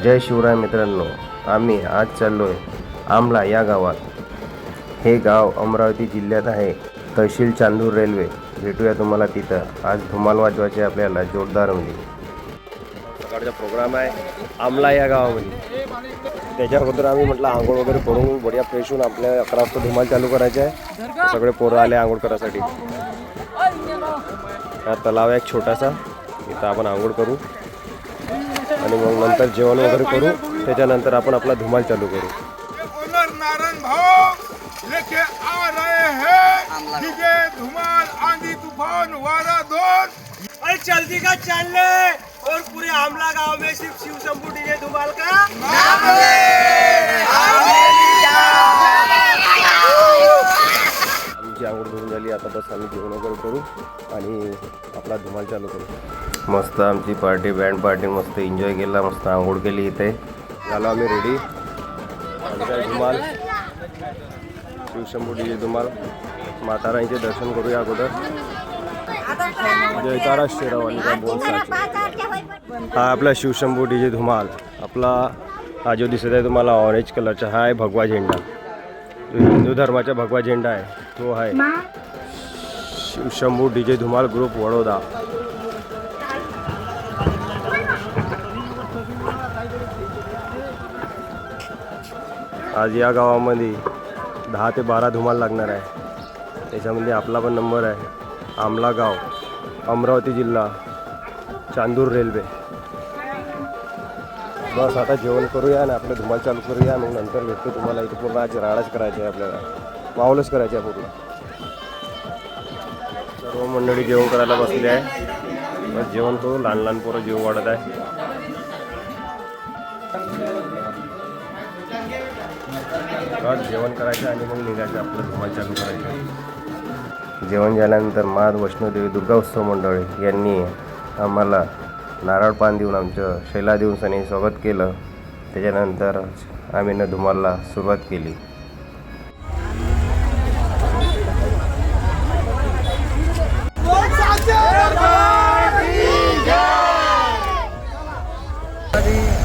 जय शिवराय मित्रांनो, आम्ही आज चाललो आहे आमला या गावात। हे गाव अमरावती जिल्ह्यात आहे, तहसील चांदूर रेल्वे। भेटूया तुम्हाला तिथं। आज धुमाल वाजवायचे आपल्याला जोरदारमध्ये। सकाळचा प्रोग्राम आहे आमला या गावामध्ये। त्याच्या अगोदर आम्ही म्हटलं आंघोळ वगैरे करून बढिया फ्रेश होऊन आपल्या 11 वाजता धुमाल चालू करायचे आहे। सगळे पोरं आले आंघोळ करायसाठी। हा तलाव आहे एक छोटासा, इथं आपण आंघोळ करू आणि मग नंतर जेवण वगैरे करू। त्याच्यानंतर आपण आपला धुमाल चालू करू। नारायण भाव लेके आ रहे हैं डीजे धुमाल आंधी तूफान वारा धोन। अरे चलती का चलने और पूरे आमला गांव में सिर्फ शिव शंभू डीजे धुमाल का नाम आमची आंघोळ धुवून झाली, आता बस आम्ही जेवण वगैरे करू आणि आपला धुमाल चालू करू। मस्त आमची पार्टी, बँड पार्टी मस्त एन्जॉय केला, मस्त आंघोळ केली। इथे झालो आम्ही रेडी। आमचा धुमाल शिवशंभू डीजे धुमाल। मातारांचे दर्शन करूया अगोदर। जयकारा शेरावाली का बोल साचे। हा आपला शिवशंभू डीजे धुमाल। आपला हा जो दिसत आहे तुम्हाला ऑरेंज कलरचा, हा आहे भगवा झेंडा। जो हिंदू धर्माचा भगवा झेंडा आहे तो आहे शिवशंभू डीजे धुमाल ग्रुप वडोदा। आज या गावामध्ये 10 ते 12 धुमाल लागणार आहे। त्याच्यामध्ये आपला पण नंबर आहे। आमला गाव, अमरावती जिल्हा, चांदूर रेल्वे। बस आता जेवण करूया आणि आपलं धुमाल चालू करूया। मग नंतर भेटतो तुम्हाला। इथे पूर्ण आज राडाच करायचे आहे आपल्याला, माहोलच करायचे आहे पूर्ण। सर्व मंडळी जेवण करायला बसले आहे। बस जेवण करू, लहान लहान पोरं जेव वाढत आहे। जेवण करायचं आणि मग निघायचं, आपलं धुमाल चालू करायचं। जेवण झाल्यानंतर माद वैष्णोदेवी दुर्गा उत्सव मंडळी यांनी आम्हाला नारळ पान देऊन, आमचं शैला देऊन सनी स्वागत केलं। त्याच्यानंतर आम्ही न धुमालला सुरुवात केली।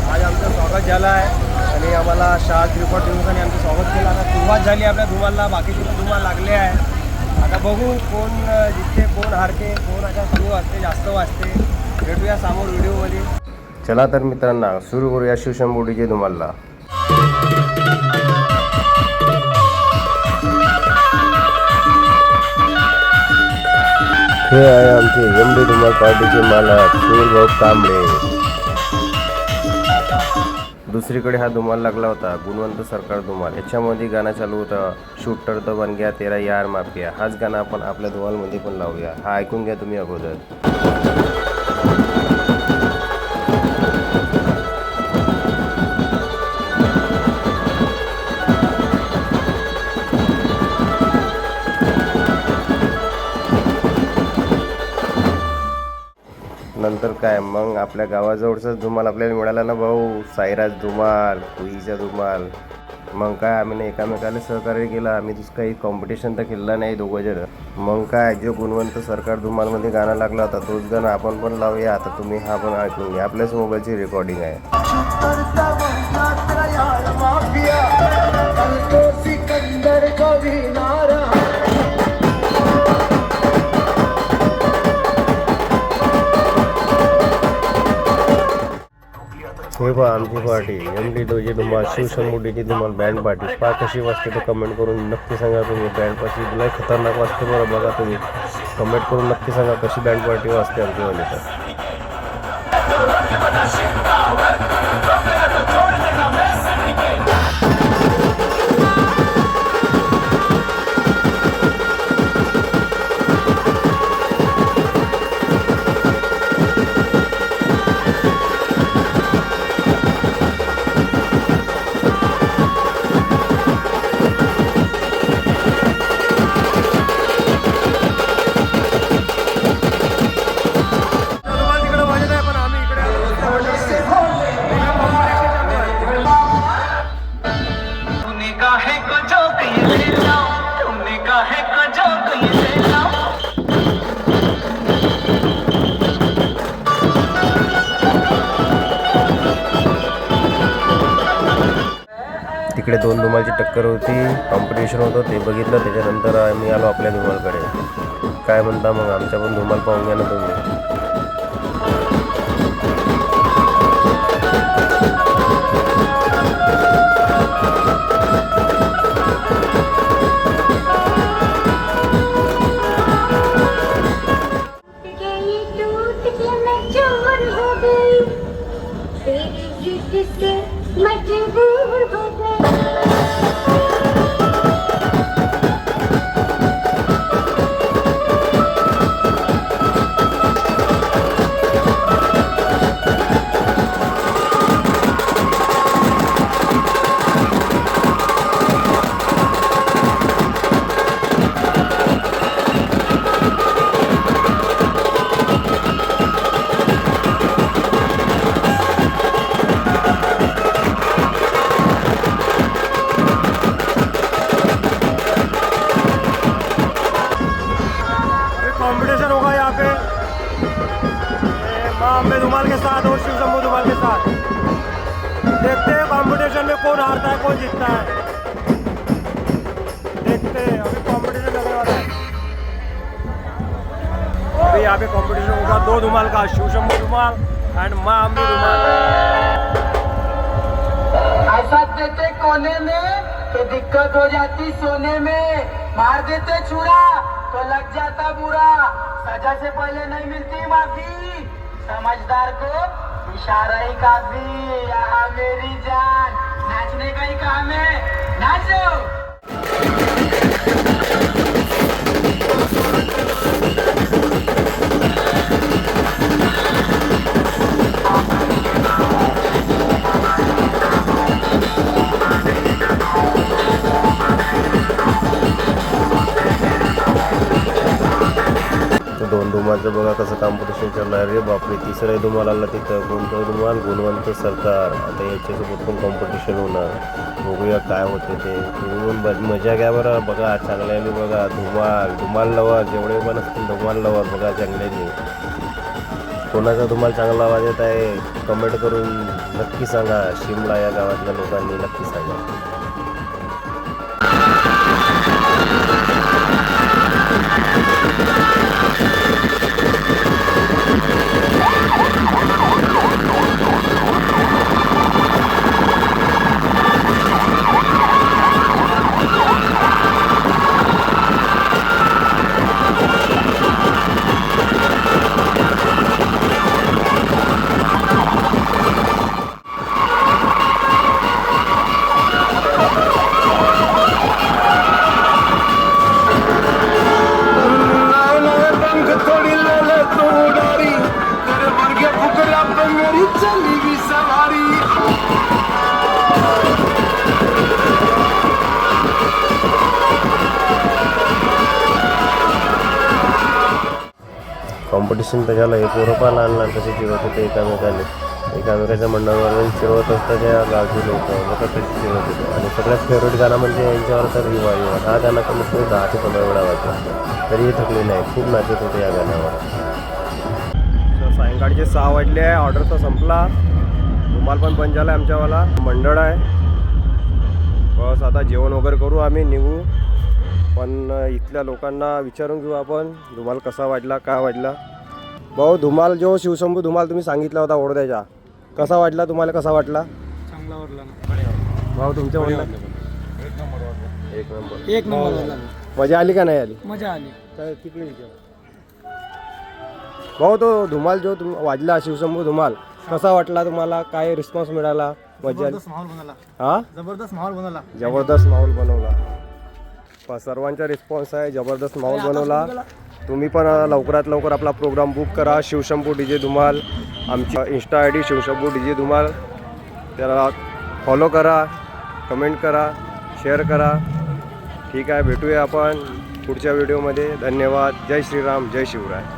आज आमचं स्वागत झालं आहे आणि आम्हाला शाळा त्रिपट दिवसांनी आमचं स्वागत केलं। आता सुरुवात झाली आपल्या धुमालला, बाकीचे धुमाल लागले आहे। आता बघू कोण जिंकते, कोण हारते, कोण आता कमी वाजते जास्त वाजते। भेटूया समोर व्हिडिओमध्ये। चला तर मित्रांनो सुरू करूया शिवशंभू डीजे धुमालला। हे आहे आमचे एमडी धुमाल पार्टीचे मालक सूरभाऊ कांबळे। दुसरीकडे हा धुमाल लागला होता गुणवंत सरकार धुमाल। याच्यामध्ये गाणं चालू होतं शूटर तो बन गया तेरा यार माफिया। हाच गाणं आपण आपल्या धुमालमध्ये पण लावूया। हा ऐकून घ्या तुम्ही अगोदर। नंतर काय मग आपल्या गावाजवळचाच धुमाल आपल्याला मिळाला ना भाऊ, साईराज धुमाल, कुईचा धुमाल। मग काय आम्ही एकामेकाला सहकार्य केलं। आम्ही दुसरं काही कॉम्पिटिशन तर केलं नाही दोघं जण। मग काय जो गुणवंत सरकार धुमालमध्ये गाणं लागला होता तोच गाणं आपण पण लावूया। आता तुम्ही हा पण ऐकून घ्या, आपल्याच मोबाईलची रेकॉर्डिंग आहे। हे पहा आमची party MD DJ Dhumal Shivshambhu DJ Dhumal band party. पहा कशी वाजते तो कमेंट करून नक्की सांगा तुम्ही। बँड पार्टी लय खतरनाक वाजते बरं, बघा तुम्ही कमेंट करून नक्की सांगा कशी बँड पार्टी वाजते आमच्यावाली तर। इकडे 2 धुमालची टक्कर होती, कॉम्पिटिशन होतं ते बघितलं. त्याच्यानंतर आम्ही आलो आपल्या धुमालकडे. काय म्हणता मग, आमच्या पण धुमाल पाहून घ्या ना तुम्ही. मजबूर हो गई। कंपटीशन होगा यहाँ पे माँ अम्बे धुमाल के साथ और शिव शंभू धुमाल के साथ। देखते हैं कंपटीशन में कौन हारता है कौन जीतता है, देखते हैं। अभी कंपटीशन लगने वाला है, अभी यहाँ पे कंपटीशन होगा 2 धुमाल का, शिव शंभू धुमाल एंड माँ अम्बे धुमाल। ऐसा देते कोने में तो दिक्कत हो जाती सोने में, मार देते छुरा तो लग जाता बुरा, सजा से पहले नहीं मिलती माफी, समझदार को इशारा ही काफी। यहाँ मेरी जान, नाचने का ही काम है, नाचो। तो 2 धुमालचं बघा कसं कॉम्पिटिशन चाललं आहे. रे बापरे, तिसरंही धुमाल आला तिथं. कोणतं धुमाल? गुणवंत सरकार. आता याच्यासोबत पण कॉम्पिटिशन होणार, बघूया काय होते ते. तुम्ही पण मजा घ्या बरं. बघा चांगल्याने बघा, धुमाल लवर जेवढे पण असतील धुमाल लवर बघा चांगल्याने. कोणाचा धुमाल चांगला आवाज येत आहे कमेंट करून नक्की सांगा. शिमला या गावातल्या लोकांनी नक्की सांगा. कॉम्पिटिशन त्याच्याला हे पोरं लहान लहान कसे चिरवत होते एकामेकाच्या मंडळावर चिरवत असतात त्या गावची लोक मग कसे चिरवत होते. आणि सगळ्यात फेवरेट गाणं म्हणजे यांच्यावर तर रिवाज. हा गाणं कमीत कमी 10 ते 15 वेळा वाजला तरीही थकले नाही, खूप नाचत होते या गाण्यावर. सायंकाळचे 6 वाजले आहे, ऑर्डर तर संपला, धुमाल पण बंद झाला आहे. आमच्यावाला मंडळ आहे, बस आता जेवण वगैरे करू, आम्ही निघू. पण इथल्या लोकांना विचारून घेऊ आपण धुमाल कसा वाटला, काय वाटला. भाऊ, धुमाल जो शिवशंभू धुमाल तुम्ही सांगितला होता ओढद्याचा, कसा वाटला तुम्हाला? कसा वाटला? चांगला वाटला भाऊ तुमच्या म्हणणं? एक नंबर. मजा आली का नाही आली? मजा आली. काय तिकडे भाऊ, तो धुमाल जो वाजला शिवशंभू धुमाल कसा वाटला तुम्हाला? काय रिस्पॉन्स मिळाला? मजा आली? हा, जबरदस्त माहोल बनवला. जबरदस्त माहोल बनवला. सर्वांचा रिस्पॉन्स आहे, जबरदस्त माहोल बनवला. तुम्ही पण लवकरात लवकर आपला प्रोग्राम बुक करा. शिवशंभू DJ धुमाल, आमची Insta ID Shivshambhu DJ Dhumal, त्याला फॉलो करा, कमेंट करा, शेअर करा. ठीक आहे, भेटूया आपण पुढच्या व्हिडिओमध्ये. धन्यवाद. जय श्रीराम, जय शिवराय.